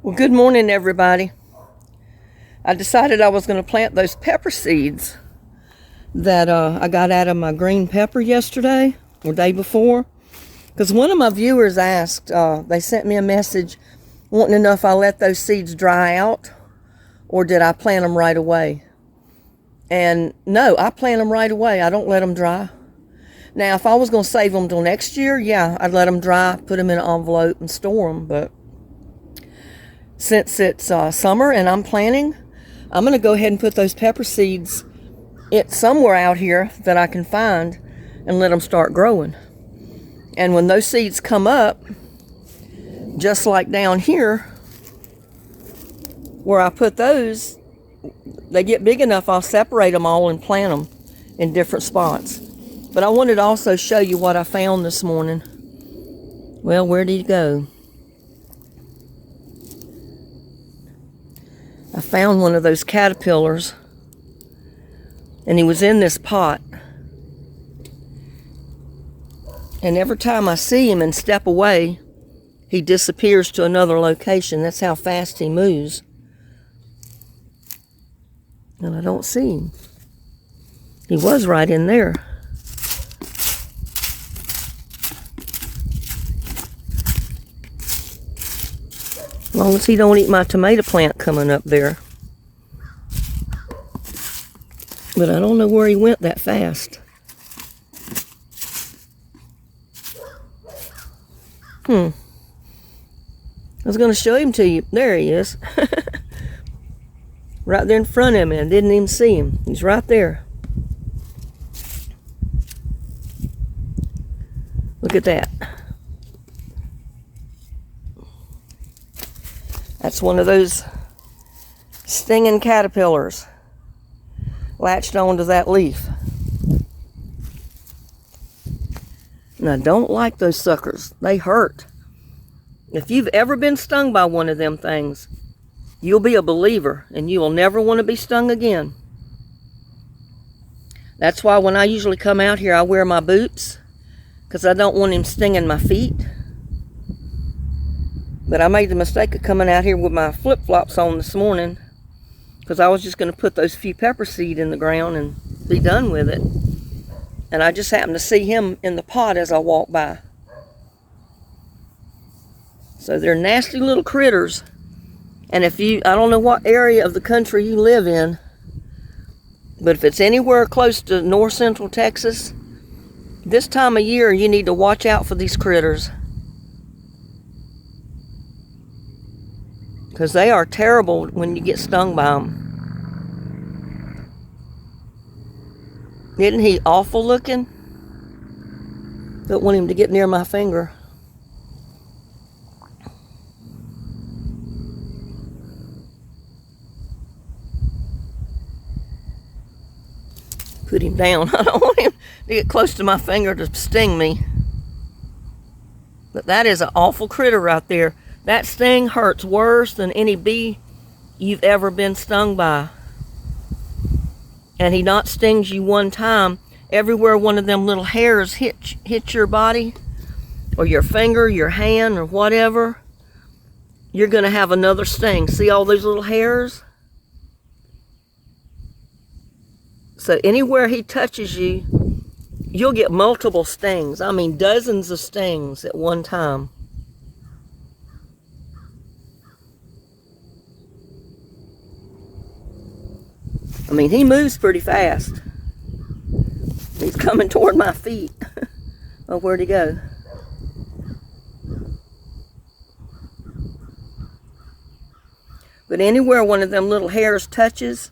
Well, good morning, everybody. I decided I was going to plant those pepper seeds that I got out of my green pepper yesterday or day before. Because one of my viewers asked, they sent me a message wanting to know if I let those seeds dry out or did I plant them right away. And no, I plant them right away. I don't let them dry. Now, if I was going to save them till next year, yeah, I'd let them dry, put them in an envelope and store them. But since it's summer and I'm planting, I'm going to go ahead and put those pepper seeds somewhere out here that I can find and let them start growing. And when those seeds come up, just like down here, where I put those, they get big enough, I'll separate them all and plant them in different spots. But I wanted to also show you what I found this morning. Well, where did he go? I found one of those caterpillars, and he was in this pot. And every time I see him and step away, he disappears to another location. That's how fast he moves. And I don't see him. He was right in there. As long as he don't eat my tomato plant coming up there. But I don't know where he went that fast. I was going to show him to you. There he is. Right there in front of me. I didn't even see him. He's right there. Look at that. That's one of those stinging caterpillars latched onto that leaf. And I don't like those suckers. They hurt. If you've ever been stung by one of them things, you'll be a believer and you will never want to be stung again. That's why when I usually come out here, I wear my boots because I don't want him stinging my feet. But I made the mistake of coming out here with my flip-flops on this morning because I was just going to put those few pepper seed in the ground and be done with it. And I just happened to see him in the pot as I walked by. So they're nasty little critters. And if I don't know what area of the country you live in, but if it's anywhere close to north central Texas, this time of year you need to watch out for these critters. Because they are terrible when you get stung by them. Isn't he awful looking? Don't want him to get near my finger. Put him down. I don't want him to get close to my finger to sting me. But that is an awful critter right there. That sting hurts worse than any bee you've ever been stung by. And he not stings you one time. Everywhere one of them little hairs hit your body, or your finger, your hand, or whatever, you're going to have another sting. See all those little hairs? So anywhere he touches you, you'll get multiple stings. I mean, dozens of stings at one time. I mean, he moves pretty fast. He's coming toward my feet. Oh, where'd he go? But anywhere one of them little hairs touches,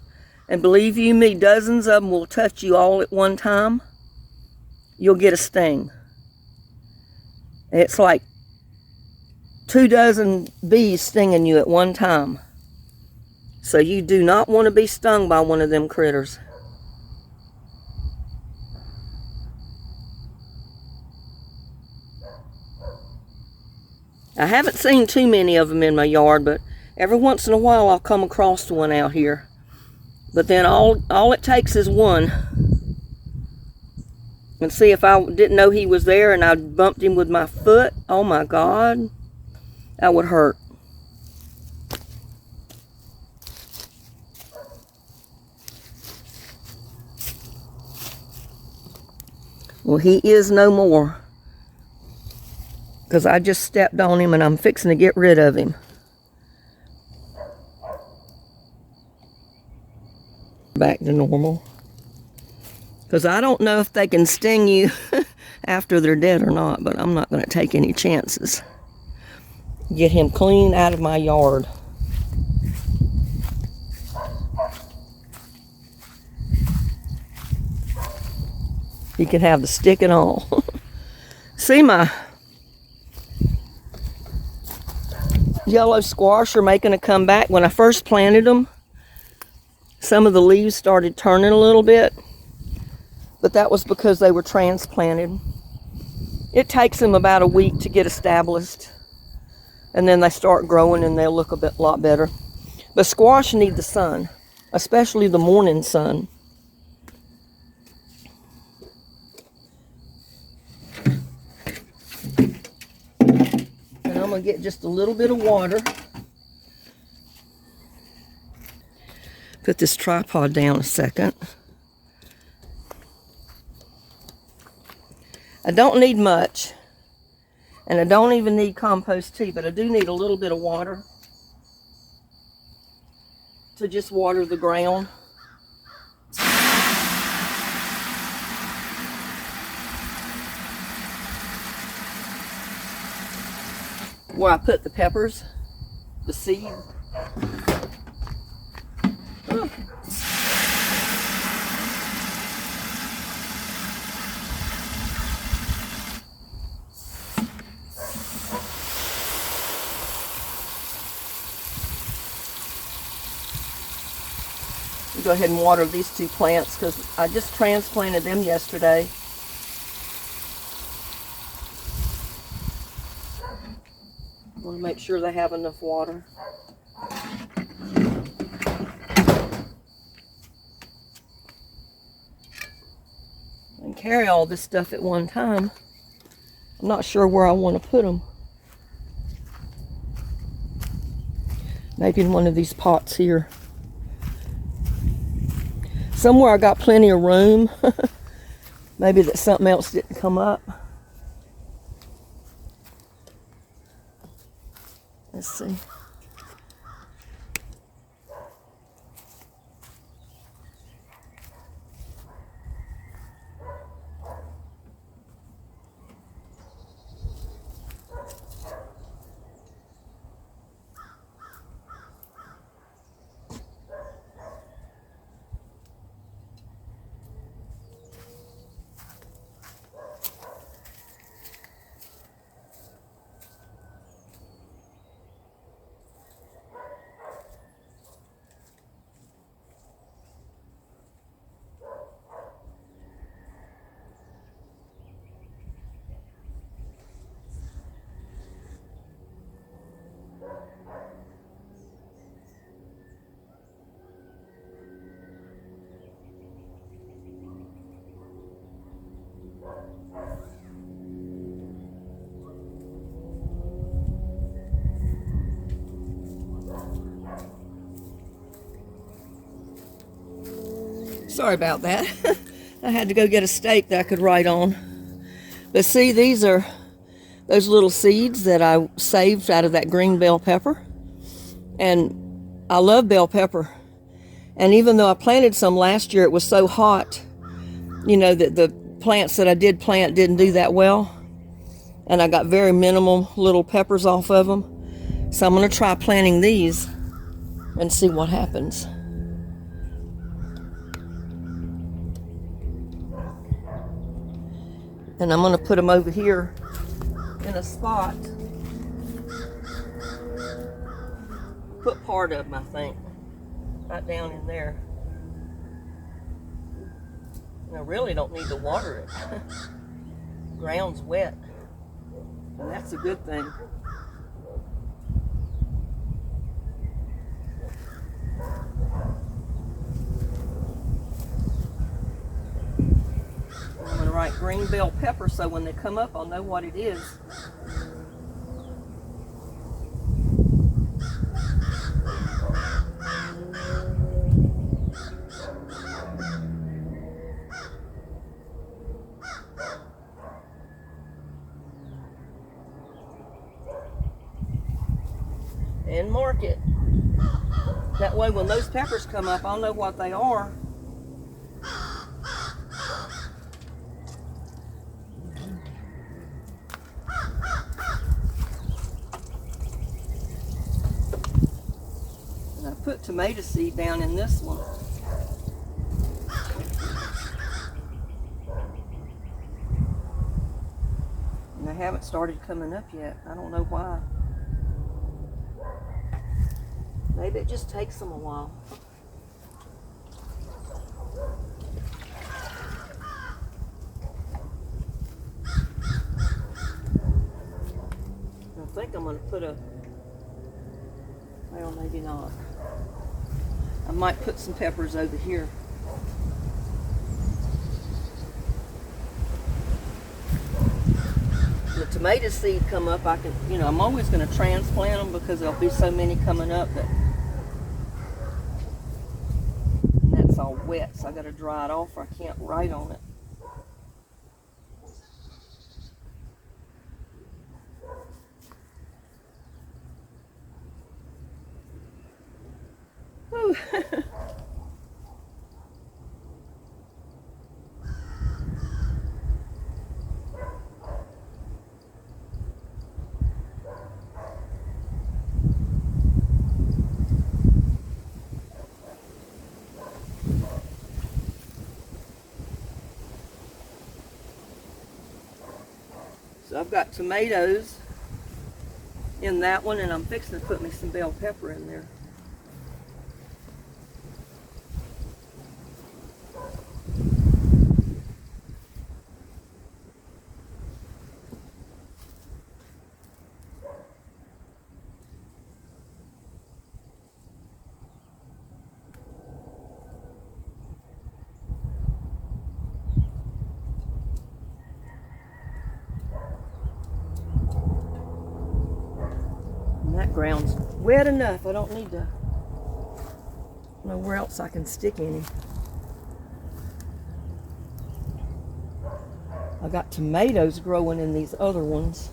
and believe you me, dozens of them will touch you all at one time, you'll get a sting. It's like 24 bees stinging you at one time. So you do not want to be stung by one of them critters. I haven't seen too many of them in my yard, but every once in a while I'll come across one out here. But then all it takes is one. And see, if I didn't know he was there and I bumped him with my foot, oh my God, that would hurt. Well, he is no more. Because I just stepped on him and I'm fixing to get rid of him. Back to normal. Because I don't know if they can sting you after they're dead or not, but I'm not going to take any chances. Get him clean out of my yard. He can have the stick and all. See, my yellow squash are making a comeback. When I first planted them, some of the leaves started turning a little bit, but that was because they were transplanted. It takes them about a week to get established, and then they start growing and they'll look a lot better. But squash need the sun, especially the morning sun. And I'm going to get just a little bit of water. Put this tripod down a second. I don't need much, and I don't even need compost tea, but I do need a little bit of water to just water the ground. Where I put the peppers, the seed. Go ahead and water these two plants because I just transplanted them yesterday. I want to make sure they have enough water. And carry all this stuff at one time. I'm not sure where I want to put them. Maybe in one of these pots here. Somewhere I got plenty of room. Maybe that something else didn't come up. Let's see. Sorry about that. I had to go get a stake that I could write on. But see, these are those little seeds that I saved out of that green bell pepper. And I love bell pepper. And even though I planted some last year, it was so hot, you know, that the plants that I did plant didn't do that well. And I got very minimal little peppers off of them. So I'm going to try planting these and see what happens. And I'm going to put them over here in a spot. Put part of them, I think, right down in there. And I really don't need to water it. The ground's wet. And that's a good thing. I'm going to write green bell pepper so when they come up I'll know what it is. and mark it. That way when those peppers come up, I'll know what they are. And I put tomato seed down in this one. And they haven't started coming up yet. I don't know why. Maybe it just takes them a while. I think I'm going to put a, well, maybe not. I might put some peppers over here. The tomato seed come up, I can, you know, I'm always going to transplant them because there'll be so many coming up that, and that's all wet, so I got to dry it off or I can't write on it. Whew. So I've got tomatoes in that one, and I'm fixing to put me some bell pepper in there. And that ground's wet enough. I don't need to know where else I can stick any. I got tomatoes growing in these other ones.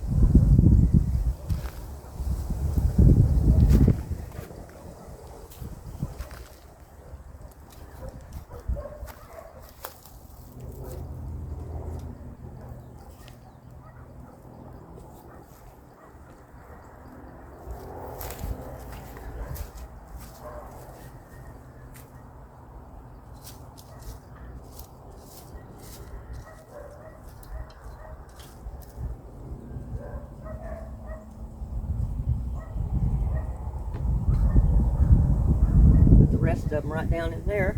Rest of them right down in there.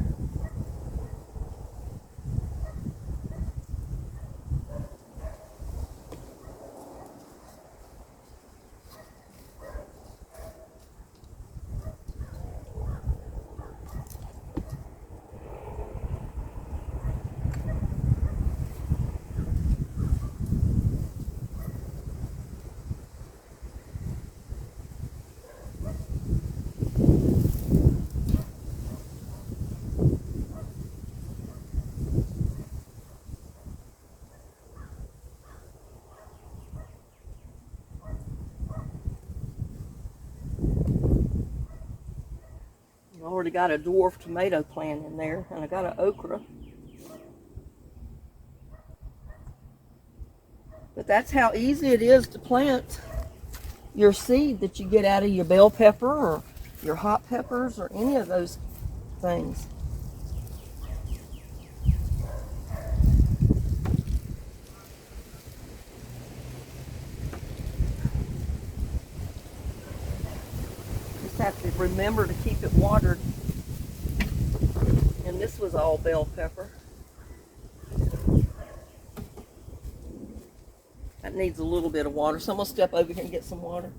I already got a dwarf tomato plant in there, and I got an okra. But that's how easy it is to plant your seed that you get out of your bell pepper or your hot peppers or any of those things. Just have to remember to keep it watered. And this was all bell pepper. That needs a little bit of water, so I'm going to step over here and get some water.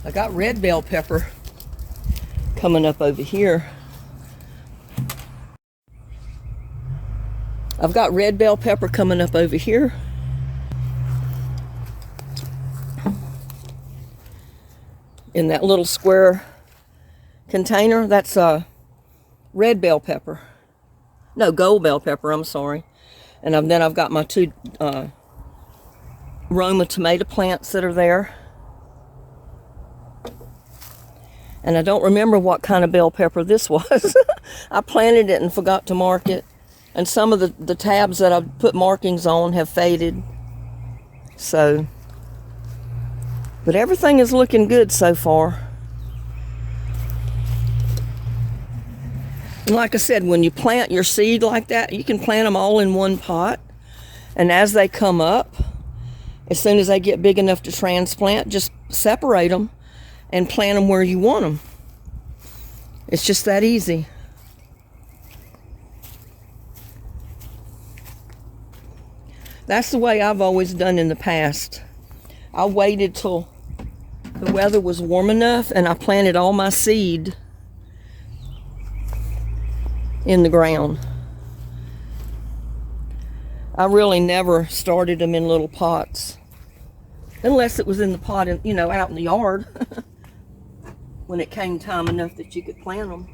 I got red bell pepper coming up over here. I've got red bell pepper coming up over here. In that little square container, that's a red bell pepper. No, gold bell pepper, I'm sorry. And then I've got my two Roma tomato plants that are there. And I don't remember what kind of bell pepper this was. I planted it and forgot to mark it. And some of the tabs that I've put markings on have faded. So, but everything is looking good so far. And like I said, when you plant your seed like that, you can plant them all in one pot. And as they come up, as soon as they get big enough to transplant, just separate them and plant them where you want them. It's just that easy. That's the way I've always done in the past. I waited till the weather was warm enough and I planted all my seed in the ground. I really never started them in little pots. Unless it was in the pot, out in the yard. When it came time enough that you could plant them.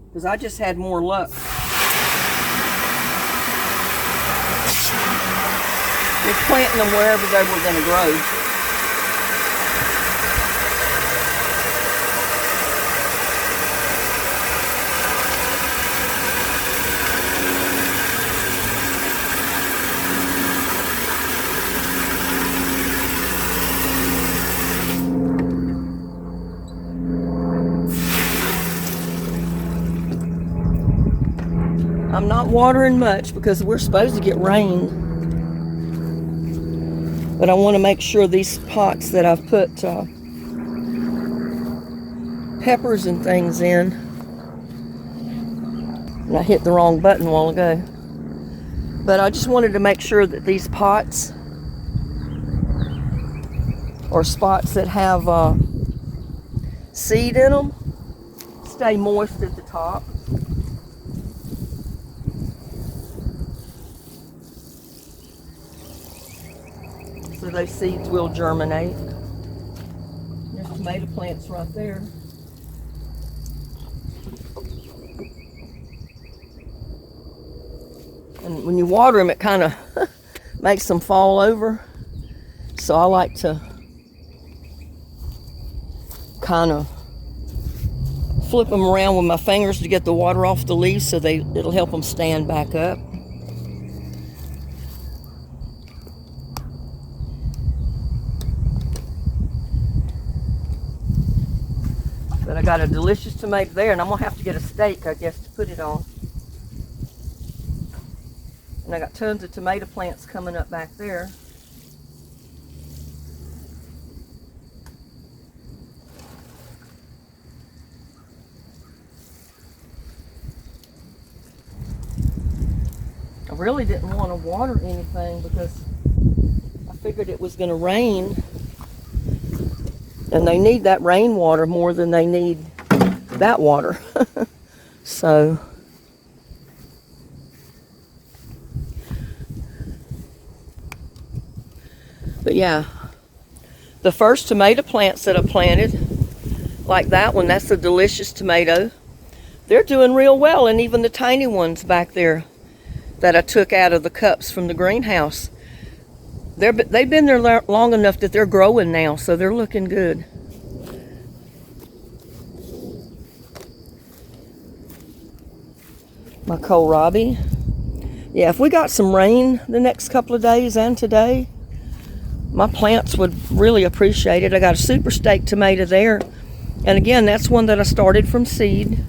Because I just had more luck with planting them wherever they were going to grow. I'm not watering much because we're supposed to get rain. But I want to make sure these pots that I've put peppers and things in. And I hit the wrong button a while ago. But I just wanted to make sure that these pots or spots that have seed in them stay moist at the top. So those seeds will germinate. There's tomato plants right there. And when you water them, it kind of makes them fall over. So I like to kind of flip them around with my fingers to get the water off the leaves so it'll help them stand back up. But I got a delicious tomato there, and I'm going to have to get a steak, I guess, to put it on. And I got tons of tomato plants coming up back there. I really didn't want to water anything because I figured it was going to rain. And they need that rainwater more than they need that water. So, but yeah, the first tomato plants that I planted, like that one, that's a delicious tomato. They're doing real well, and even the tiny ones back there that I took out of the cups from the greenhouse, they've been there long enough that they're growing now, so they're looking good. My kohlrabi. Yeah, if we got some rain the next couple of days and today, my plants would really appreciate it. I got a super steak tomato there. And again, that's one that I started from seed.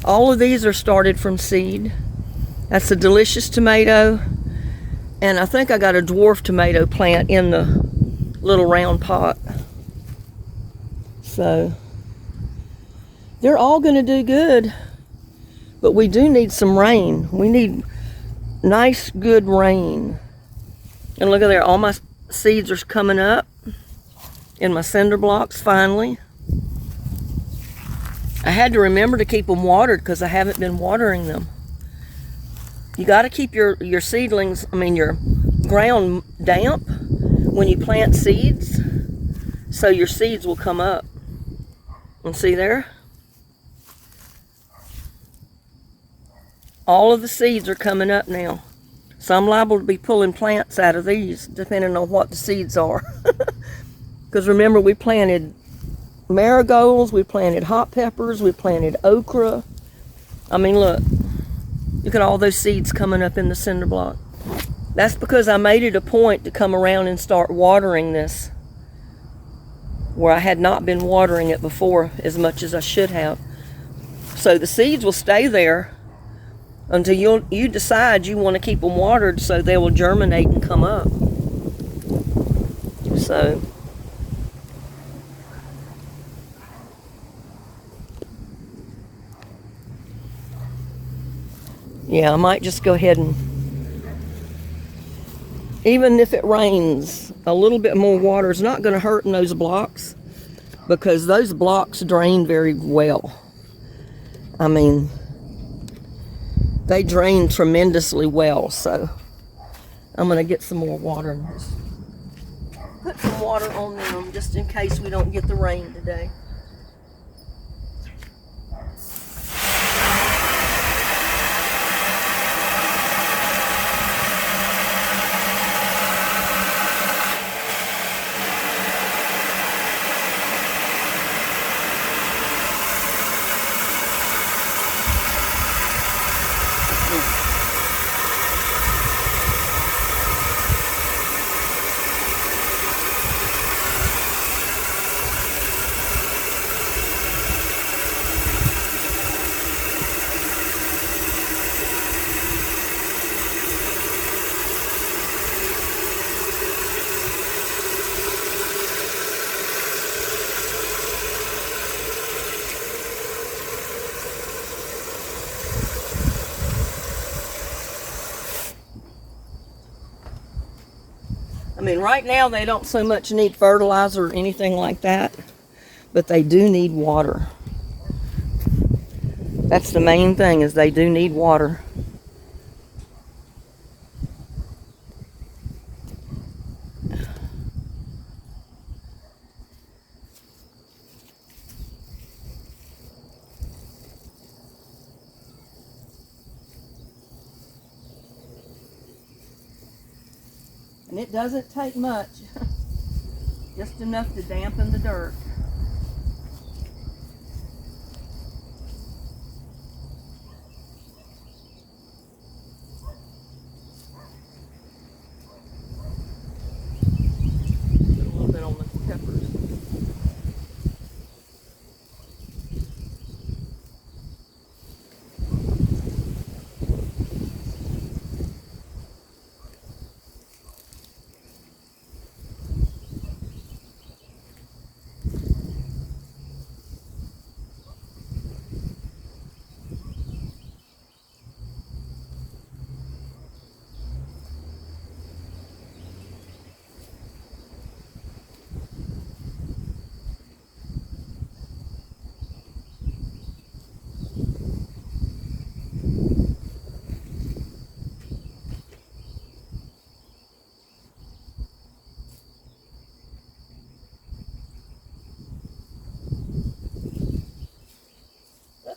All of these are started from seed. That's a delicious tomato. And I think I got a dwarf tomato plant in the little round pot. So, they're all going to do good. But we do need some rain. We need nice, good rain. And look at there, all my seeds are coming up. in my cinder blocks finally. I had to remember to keep them watered because I haven't been watering them. You got to keep your seedlings, your ground damp when you plant seeds, so your seeds will come up. And see there? All of the seeds are coming up now. So I'm liable to be pulling plants out of these, depending on what the seeds are. Because remember, we planted marigolds, we planted hot peppers, we planted okra. Look at all those seeds coming up in the cinder block. That's because I made it a point to come around and start watering this, where I had not been watering it before as much as I should have. So the seeds will stay there until you decide you want to keep them watered so they will germinate and come up. So yeah, I might just go ahead and, even if it rains, a little bit more water is not going to hurt in those blocks, because those blocks drain very well. They drain tremendously well, so I'm going to get some more water and just put some water on them just in case we don't get the rain today. Right now they don't so much need fertilizer or anything like that, but they do need water. That's the main thing, is they do need water. And it doesn't take much, just enough to dampen the dirt. Put a little bit on the peppers.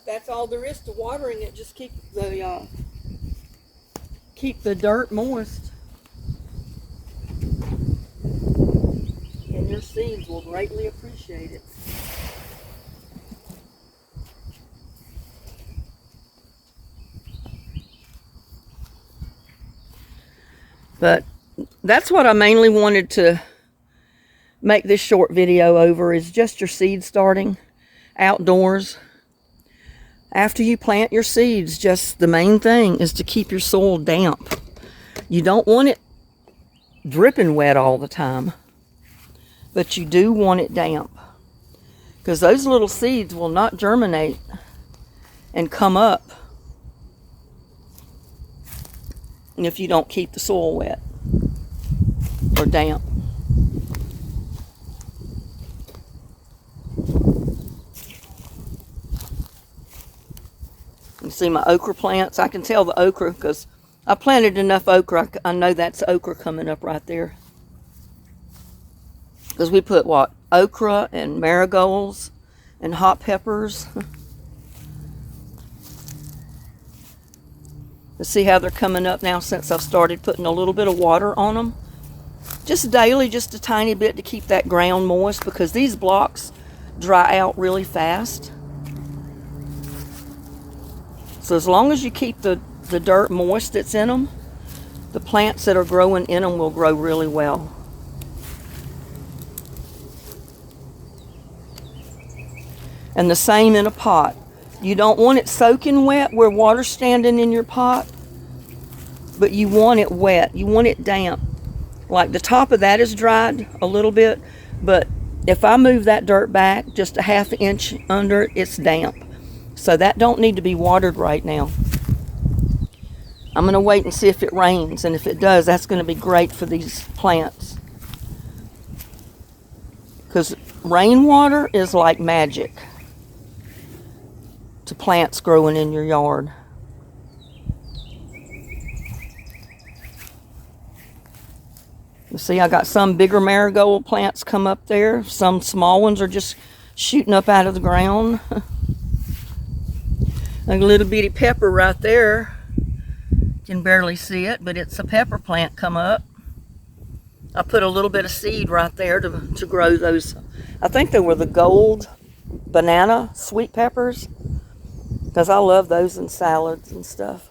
That's all there is to watering it. Just keep the dirt moist, and your seeds will greatly appreciate it. But that's what I mainly wanted to make this short video over, is just your seed starting outdoors. After you plant your seeds, just the main thing is to keep your soil damp. You don't want it dripping wet all the time, but you do want it damp, because those little seeds will not germinate and come up if you don't keep the soil wet or damp. You see my okra plants. I can tell the okra because I planted enough okra. I know that's okra coming up right there. Because we put what? Okra and marigolds and hot peppers. Let's see how they're coming up now since I've started putting a little bit of water on them. Just daily, just a tiny bit to keep that ground moist because these blocks dry out really fast. So as long as you keep the dirt moist that's in them, the plants that are growing in them will grow really well. And the same in a pot. You don't want it soaking wet where water's standing in your pot, but you want it wet. You want it damp. Like the top of that is dried a little bit, but if I move that dirt back just a ½ inch under it, it's damp. So that don't need to be watered right now. I'm going to wait and see if it rains, and if it does, that's going to be great for these plants. Because rainwater is like magic to plants growing in your yard. You see, I got some bigger marigold plants come up there. Some small ones are just shooting up out of the ground. A little bitty pepper right there. You can barely see it, but it's a pepper plant come up. I put a little bit of seed right there to grow those. I think they were the gold banana sweet peppers, because I love those in salads and stuff.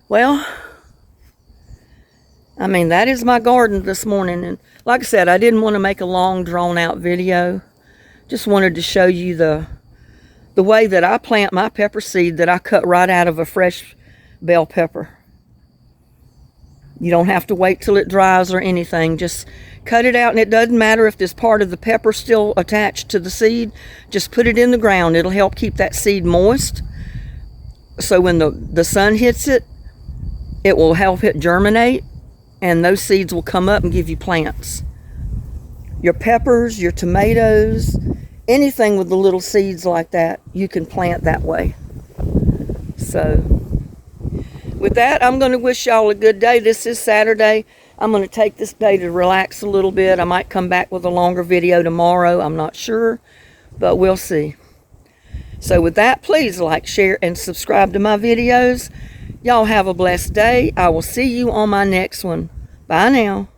Well, I mean, that is my garden this morning. And like I said, I didn't want to make a long, drawn-out video. Just wanted to show you the way that I plant my pepper seed that I cut right out of a fresh bell pepper. You don't have to wait till it dries or anything. Just cut it out, and it doesn't matter if this part of the pepper still attached to the seed. Just put it in the ground. It'll help keep that seed moist. So when the sun hits it, it will help it germinate, and those seeds will come up and give you plants. Your peppers, your tomatoes, anything with the little seeds like that, you can plant that way. So with that, I'm going to wish y'all a good day. This is Saturday. I'm going to take this day to relax a little bit. I might come back with a longer video tomorrow. I'm not sure, but we'll see. So with that, please like, share, and subscribe to my videos. Y'all have a blessed day. I will see you on my next one. Bye now.